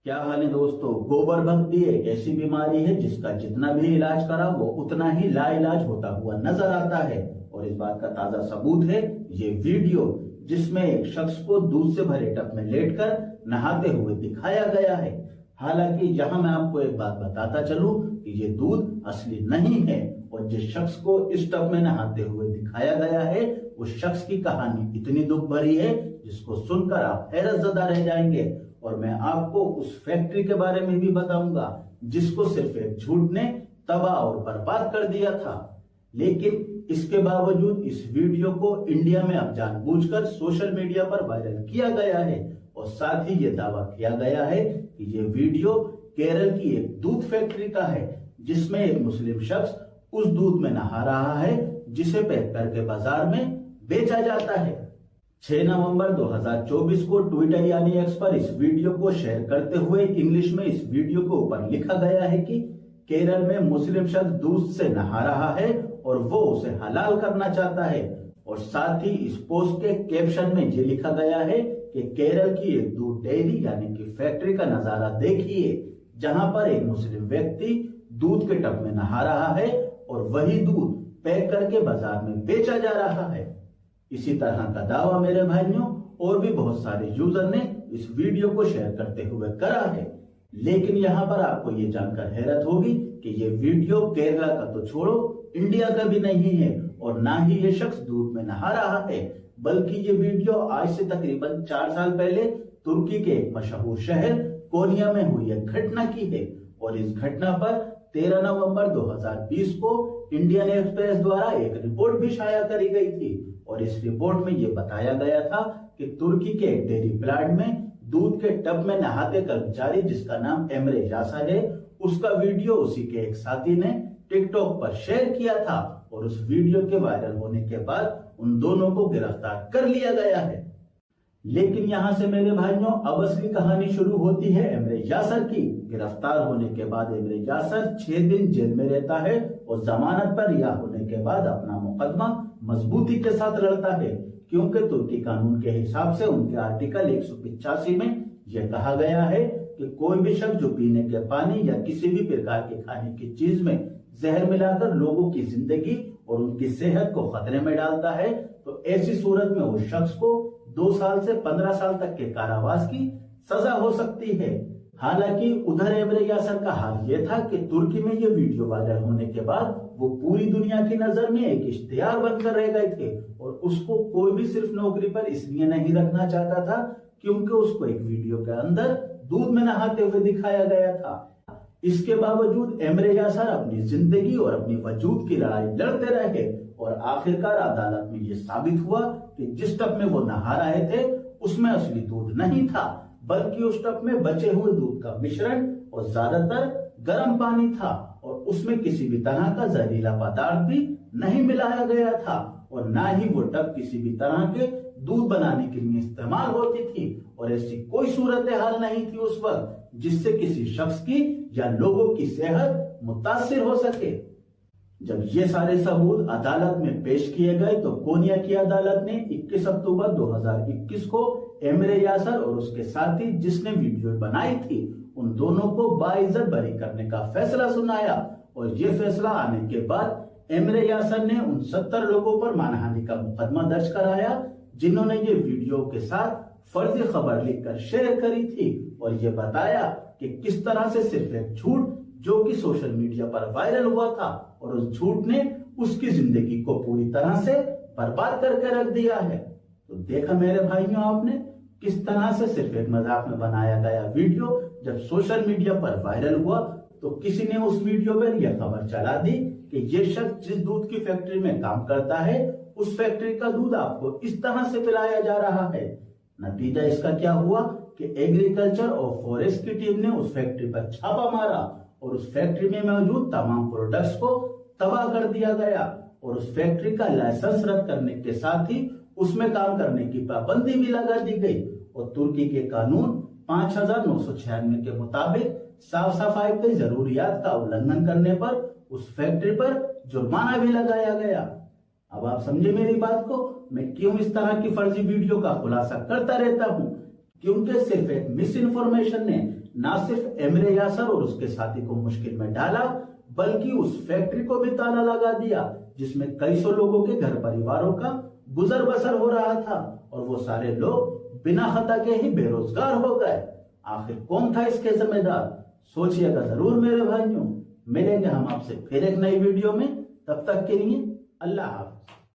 क्या हाल है दोस्तों। गोबर भक्ति एक ऐसी बीमारी है जिसका जितना भी इलाज करा वो उतना ही लाइलाज होता हुआ नजर आता है। और इस बात का ताजा सबूत है ये वीडियो, जिसमें एक शख्स को दूध से भरे टब में लेटकर नहाते हुए दिखाया गया है। हालांकि यहाँ मैं आपको एक बात बताता चलूं कि ये दूध असली नहीं है और जिस शख्स को इस टब में नहाते हुए दिखाया गया है उस शख्स की कहानी इतनी दुख भरी है जिसको सुनकर आप हैरतजदा रह जाएंगे। और मैं आपको उस फैक्ट्री के बारे में भी बताऊंगा जिसको सिर्फ एक झूठ ने तबाह और बर्बाद कर दिया था। लेकिन इसके बावजूद इस वीडियो को इंडिया में अब जानबूझकर सोशल मीडिया पर वायरल किया गया है और साथ ही ये दावा किया गया है कि ये वीडियो केरल की एक दूध फैक्ट्री का है जिसमें एक मुस्लिम शख्स उस दूध में नहा रहा है जिसे पैक करके बाजार में बेचा जाता है। 6 नवंबर 2024 को ट्विटर यानी एक्स पर इस वीडियो को शेयर करते हुए इंग्लिश में इस वीडियो के ऊपर लिखा गया है कि केरल में मुस्लिम शख्स दूध से नहा रहा है और वो उसे हलाल करना चाहता है। और साथ ही इस पोस्ट के कैप्शन में ये लिखा गया है कि केरल की एक दूध डेयरी यानी कि फैक्ट्री का नजारा देखिए जहां पर एक मुस्लिम व्यक्ति दूध के टब में नहा रहा है और वही दूध पैक करके बाजार में बेचा जा रहा है। इसी तरह का दावा मेरे भाइयों और भी बहुत सारे यूजर ने इस वीडियो को शेयर करते हुए करा है। लेकिन यहाँ पर आपको ये जानकर हैरत होगी कि ये वीडियो केरला का तो छोड़ो इंडिया का भी नहीं है और ना ही ये शख्स दूध में नहा रहा है, बल्कि ये वीडियो आज से तकरीबन 4 साल पहले तुर्की के एक मशहूर शहर कोनिया में हुई एक घटना की है। और इस घटना पर 13 नवंबर 2020 को इंडियन एक्सप्रेस द्वारा एक रिपोर्ट भी शाया करी गई थी। और इस रिपोर्ट में यह बताया गया था कि तुर्की के एक डेयरी प्लांट में दूध के टब में नहाते कर्मचारी जिसका नाम एमरे यासर है, उसका वीडियो उसी के एक साथी ने टिकटॉक पर शेयर किया था। और उस वीडियो के वायरल होने के बाद उन दोनों को गिरफ्तार कर लिया गया है। लेकिन यहां से मेरे भाइयों अब असली कहानी शुरू होती है एमरे यासर की। गिरफ्तार होने के बाद एमरे यासर 6 दिन जेल में रहता है और जमानत पर रिहा होने के बाद अपना मुकदमा मजबूती के साथ लड़ता है, क्योंकि तुर्की कानून के हिसाब से उनके आर्टिकल 185 में यह कहा गया है कि कोई भी शख्स जो पीने के पानी या किसी भी प्रकार के खाने की चीज में जहर मिलाकर लोगों की जिंदगी और उनकी सेहत को खतरे में डालता है तो ऐसी सूरत में उस शख्स को 2 साल से 15 साल तक के कारावास की सजा हो सकती है। हालांकि उधर एमरे यासर का हाल यह था कि तुर्की में ये वीडियो वायरल होने के बाद वो पूरी दुनिया की नजर में एक इश्तिहार बनकर रह गए थे और उसको कोई भी सिर्फ नौकरी पर इसलिए नहीं रखना चाहता था क्योंकि उसको एक वीडियो के अंदर दूध में नहाते हुए दिखाया गया था। इसके बावजूद एमरे यासर अपनी जिंदगी और अपनी वजूद की लड़ाई लड़ते रहे और आखिरकार अदालत में यह साबित हुआ कि जिस टब में वो नहा रहे थे उसमें असली दूध नहीं था, बल्कि उस टब में बचे हुए दूध का मिश्रण और ज्यादातर गर्म पानी था और उसमें किसी भी तरह का जहरीला पदार्थ भी नहीं मिलाया गया था और ना ही वो टब किसी भी तरह के दूध बनाने के लिए इस्तेमाल होती थी। और ऐसी कोई सूरत हाल नहीं थी उस वक्त जिससे किसी शख्स की या लोगों की सेहत मुतासिर हो सके। जब ये सारे सबूत अदालत में पेश किए गए तो कोनिया की अदालत ने 21 अक्टूबर 2021 को एमरे यासर और उसके साथी जिसने वीडियो बनाई थी उन दोनों को बाइज्जत बरी करने का फैसला सुनाया। और ये फैसला आने के बाद एमरे यासर ने उन 70 लोगों पर मानहानि का मुकदमा दर्ज कराया जिन्होंने ये वीडियो के साथ फर्जी खबर लिखकर शेयर करी थी और ये बताया कि किस तरह से सिर्फ एक झूठ जो कि सोशल मीडिया पर वायरल हुआ था और उस झूठ ने उसकी जिंदगी को पूरी तरह से बर्बाद करके रख दिया है। तो देखा मेरे भाइयों आपने किस तरह से सिर्फ एक मजाक में बनाया गया वीडियो जब सोशल मीडिया पर वायरल हुआ तो किसी ने उस वीडियो पर यह खबर चला दी कि ये शख्स जिस दूध की फैक्ट्री में काम करता है उस फैक्ट्री का दूध आपको इस तरह से पिलाया जा रहा है। नतीजा इसका क्या हुआ कि एग्रीकल्चर और फॉरेस्ट की टीम ने उस फैक्ट्री पर छापा मारा और उस फैक्ट्री में मौजूद तमाम प्रोडक्ट्स को तबाह कर दिया गया और उस फैक्ट्री का लाइसेंस रद्द करने के साथ ही उसमें काम करने की पाबंदी भी लगा दी गई। और तुर्की के कानून 5996 के मुताबिक साफ सफाई की जरूरियात का उल्लंघन करने पर उस फैक्ट्री पर जुर्माना भी लगाया गया। अब आप समझे मेरी बात को, मैं क्यों इस तरह की फर्जी वीडियो का खुलासा करता रहता हूँ। क्योंकि सिर्फ एक मिस इन्फॉर्मेशन ने ना सिर्फ एमरे यासर और उसके साथी को मुश्किल में डाला, बल्कि उस फैक्ट्री को भी ताला लगा दिया जिसमें कई सौ लोगों के घर परिवारों का गुजर बसर हो रहा था, और वो सारे लोग बिना खता के ही बेरोजगार हो गए। आखिर कौन था इसके जिम्मेदार? सोचिएगा जरूर मेरे भाइयों। मिलेंगे हम आपसे फिर एक नई वीडियो में, तब तक के लिए अल्लाह हाफ़िज़।